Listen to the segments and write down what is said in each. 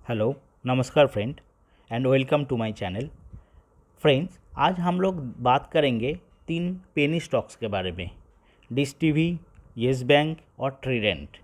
Hello, नमस्कार friend and welcome to my channel. Friends, आज हम लोग बात करेंगे 3 पेनी स्टॉक्स के बारे में। डिश टीवी, येस बैंक और ट्राइडेंट।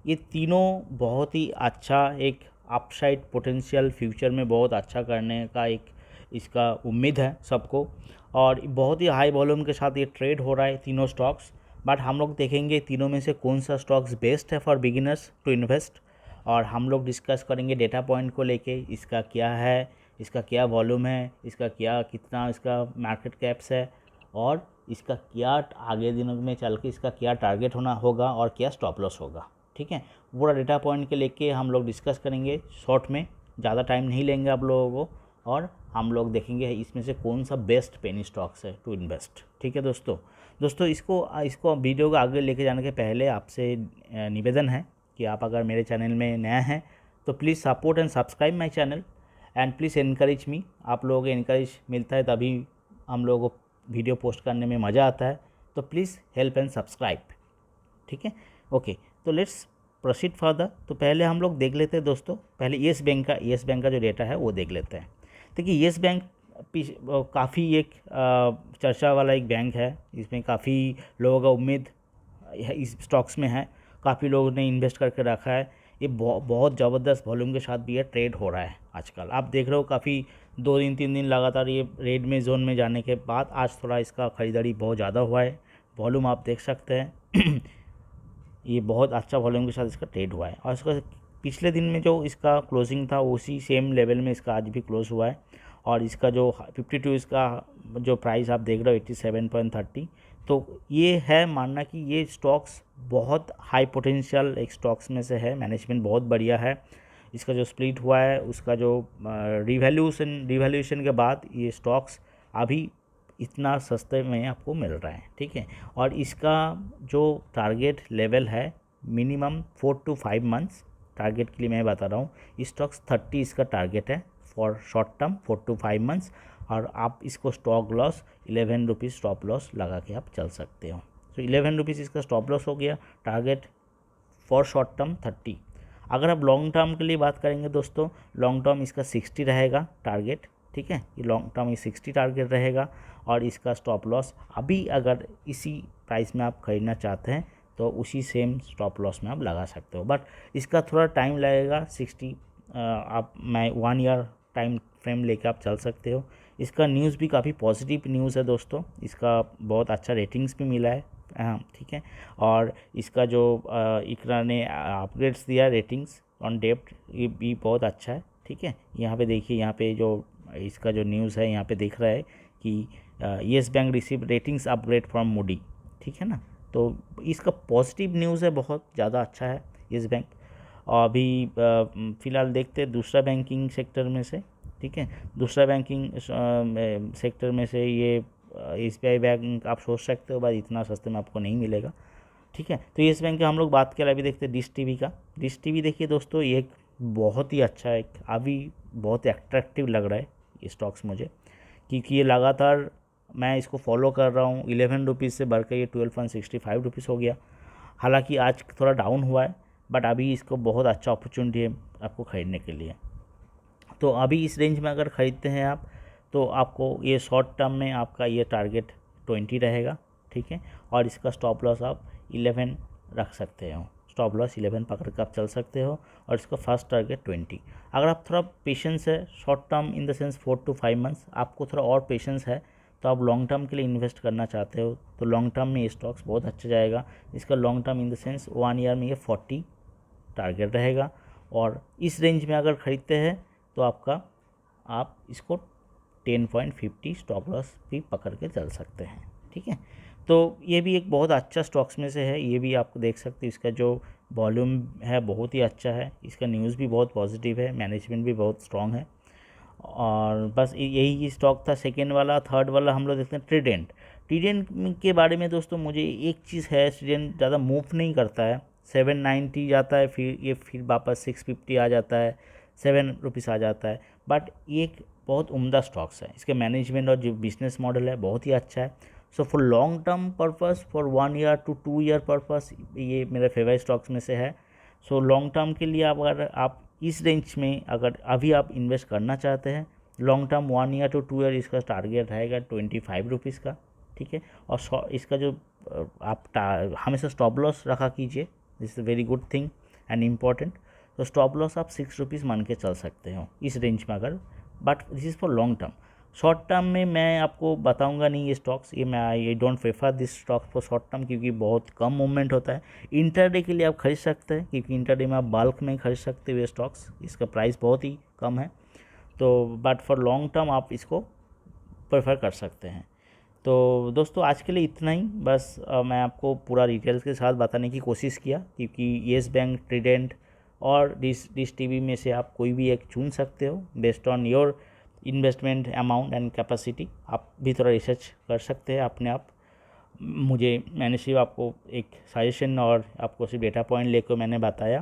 ये तीनों बहुत ही अच्छा एक अपसाइड पोटेंशियल फ्यूचर में बहुत अच्छा करने का एक इसका उम्मीद है सबको, और बहुत ही हाई वॉल्यूम के साथ ये ट्रेड हो रहा है तीनों स्टॉक्स। बट हम लोग देखेंगे तीनों में से कौन सा स्टॉक्स बेस्ट है फॉर बिगिनर्स टू इन्वेस्ट, और हम लोग डिस्कस करेंगे डेटा पॉइंट को लेके, इसका क्या है, इसका क्या वॉल्यूम है, इसका क्या कितना इसका मार्केट कैप्स है, और इसका क्या आगे दिनों में चल के इसका क्या टारगेट होना होगा और क्या स्टॉप लॉस होगा। ठीक है, पूरा डेटा पॉइंट के लेके हम लोग डिस्कस करेंगे शॉर्ट में, ज़्यादा टाइम नहीं लेंगे आप लोगों को, और हम लोग देखेंगे इसमें से कौन सा बेस्ट पेनी स्टॉक्स है टू इन्वेस्ट। ठीक है दोस्तों इसको इसको वीडियो को आगे लेके जाने के पहले आपसे निवेदन है कि आप अगर मेरे चैनल में नया हैं तो please support and subscribe my channel and please encourage me. आप लोगों को इनकरेज मिलता है तभी हम लोगों को वीडियो पोस्ट करने में मज़ा आता है, तो प्लीज़ हेल्प एंड सब्सक्राइब। ठीक है, ओके, तो लेट्स प्रोसीड फर्दर। तो पहले हम लोग देख लेते हैं दोस्तों, पहले येस बैंक का जो डेटा है वो देख लेते हैं। देखिए येस बैंक काफ़ी एक चर्चा वाला एक बैंक है, इसमें काफ़ी लोगों का उम्मीद इस स्टॉक्स में है, काफ़ी लोगों ने इन्वेस्ट करके रखा है। ये बहुत ज़बरदस्त वॉल्यूम के साथ भी ये ट्रेड हो रहा है आजकल। आप देख रहे हो काफ़ी 2 दिन 3 दिन लगातार ये रेड में जोन में जाने के बाद आज थोड़ा इसका खरीदारी बहुत ज़्यादा हुआ है। वॉल्यूम आप देख सकते हैं ये बहुत अच्छा वॉल्यूम के साथ इसका ट्रेड हुआ है, और इसका पिछले दिन में जो इसका क्लोजिंग था उसी सेम लेवल में इसका आज भी क्लोज हुआ है। और इसका जो 52 इसका जो प्राइस आप देख रहे हो 87.30, तो ये है मानना कि ये स्टॉक्स बहुत हाई पोटेंशियल एक स्टॉक्स में से है। मैनेजमेंट बहुत बढ़िया है। इसका जो स्प्लिट हुआ है उसका जो रिवैल्यूएशन के बाद ये स्टॉक्स अभी इतना सस्ते में आपको मिल रहा है। ठीक है, और इसका जो टारगेट लेवल है मिनिमम 4 to 5 मंथ्स टारगेट के लिए मैं बता रहा हूँ। स्टॉक्स 30 इसका टारगेट है for short term 4 to 5 months, और आप इसको stock loss 11 rupees stop loss लगा के आप चल सकते हो। तो 11 रुपीज़ इसका स्टॉप लॉस हो गया, टारगेट फॉर शॉर्ट टर्म 30। अगर आप लॉन्ग टर्म के लिए बात करेंगे दोस्तों, लॉन्ग टर्म इसका 60 रहेगा टारगेट। ठीक है, ये लॉन्ग टर्म ये 60 टारगेट रहेगा, और इसका स्टॉप लॉस अभी अगर इसी प्राइस में आप ख़रीदना चाहते हैं तो उसी सेम स्टॉप लॉस में आप लगा सकते हो। बट इसका थोड़ा टाइम लगेगा, 60 आप मैं 1 ईयर टाइम फ्रेम लेके आप चल सकते हो। इसका न्यूज़ भी काफ़ी पॉजिटिव न्यूज़ है दोस्तों, इसका बहुत अच्छा रेटिंग्स भी मिला है। ठीक है, और इसका जो इकरा ने अपग्रेड्स दिया रेटिंग्स ऑन डेप्ट, ये भी बहुत अच्छा है। ठीक है, यहाँ पे देखिए, यहाँ पे जो इसका जो न्यूज़ है यहाँ पे दिख रहा है कि yes bank receive ratings upgrade from Moody. ठीक है ना, तो इसका पॉजिटिव न्यूज़ है, बहुत ज़्यादा अच्छा है येस बैंक। और अभी फ़िलहाल देखते हैं दूसरा बैंकिंग सेक्टर में से। ठीक है, दूसरा बैंकिंग सेक्टर में से ये SBI बैंक आप सोच सकते हो, भाई इतना सस्ते में आपको नहीं मिलेगा। ठीक है, तो येस बैंक का हम लोग बात करें, अभी देखते हैं डिश टीवी का। डिश टीवी देखिए दोस्तों, ये एक बहुत ही अच्छा एक अभी बहुत एट्रैक्टिव लग रहा है ये स्टॉक्स मुझे, क्योंकि ये लगातार मैं इसको फॉलो कर रहा हूँ। 11 रुपीज़ से बढ़कर ये 12.65 रुपीज़ हो गया। हालांकि आज थोड़ा डाउन हुआ है, बट अभी इसको बहुत अच्छा अपॉर्चुनिटी है आपको ख़रीदने के लिए। तो अभी इस रेंज में अगर ख़रीदते हैं आप, तो आपको ये शॉर्ट टर्म में आपका ये टारगेट 20 रहेगा। ठीक है, और इसका स्टॉप लॉस आप 11 रख सकते हो, स्टॉप लॉस 11 पकड़ कर आप चल सकते हो, और इसका फर्स्ट टारगेट 20। अगर आप थोड़ा पेशेंस है, short term in the sense 4 to 5 months, आपको थोड़ा और पेशेंस है, तो आप लॉन्ग टर्म के लिए इन्वेस्ट करना चाहते हो, तो लॉन्ग टर्म में ये स्टॉक्स बहुत अच्छा जाएगा। इसका long term in the sense 1 year में ये 40 टारगेट रहेगा, और इस रेंज में अगर ख़रीदते हैं तो आप इसको 10.50 स्टॉप लॉस भी पकड़ के चल सकते हैं। ठीक है, तो ये भी एक बहुत अच्छा स्टॉक्स में से है, ये भी आपको देख सकते हैं। इसका जो वॉल्यूम है बहुत ही अच्छा है, इसका न्यूज़ भी बहुत पॉजिटिव है, मैनेजमेंट भी बहुत स्ट्रॉन्ग है। और बस यही स्टॉक था। सेकेंड वाला, थर्ड वाला हम लोग देखते हैं ट्राइडेंट। ट्राइडेंट के बारे में दोस्तों मुझे एक चीज़ है, ट्राइडेंट ज़्यादा मूव नहीं करता है, 790 जाता है, फिर वापस 650 आ जाता है, 7 रुपीज़ आ जाता है। बट ये एक बहुत उम्दा स्टॉक्स है, इसके मैनेजमेंट और जो बिजनेस मॉडल है बहुत ही अच्छा है। So for long term purpose, for 1 year to 2 year purpose, ये मेरे फेवरेट स्टॉक्स में से है। सो लॉन्ग टर्म के लिए अगर आप इस रेंज में अगर अभी आप इन्वेस्ट करना चाहते हैं, long term 1 year to 2 year इसका टारगेट रहेगा 25 रुपीज़ का, ठीक है। और इसका जो आप हमेशा स्टॉप लॉस रखा कीजिए, this is very good thing and important. तो स्टॉप लॉस आप 6 रुपीज़ मान के चल सकते हो इस रेंज में अगर, but this is for long term. Short term में मैं आपको बताऊंगा नहीं ये स्टॉक्स, ये मैं I don't prefer this stocks for short term, क्योंकि बहुत कम मूवमेंट होता है। इंटरडे के लिए आप खरीद सकते हैं, क्योंकि इंटरडे में आप बल्क में खरीद सकते हो ये स्टॉक्स, इसका प्राइस बहुत ही कम है। तो बट फॉर लॉन्ग टर्म आप इसको प्रेफर कर सकते हैं। तो दोस्तों आज के लिए इतना ही, बस मैं आपको पूरा डिटेल्स के साथ बताने की कोशिश किया, क्योंकि येस बैंक, ट्राइडेंट और डिश टीवी में से आप कोई भी एक चुन सकते हो based on your investment amount and capacity. आप भी थोड़ा रिसर्च कर सकते हैं अपने आप। मैंने सिर्फ आपको एक सजेशन और आपको सिर्फ डेटा पॉइंट लेकर मैंने बताया।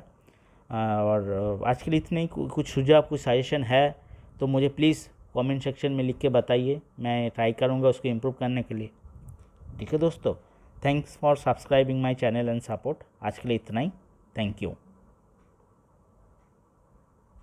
और आज के लिए इतने ही। कुछ सुझाव, कुछ सजेशन है तो मुझे प्लीज़ कमेंट सेक्शन में लिख के बताइए, मैं ट्राई करूँगा उसको इम्प्रूव करने के लिए। ठीक है दोस्तों, thanks for subscribing my channel and support. आज के लिए इतना ही, थैंक यू।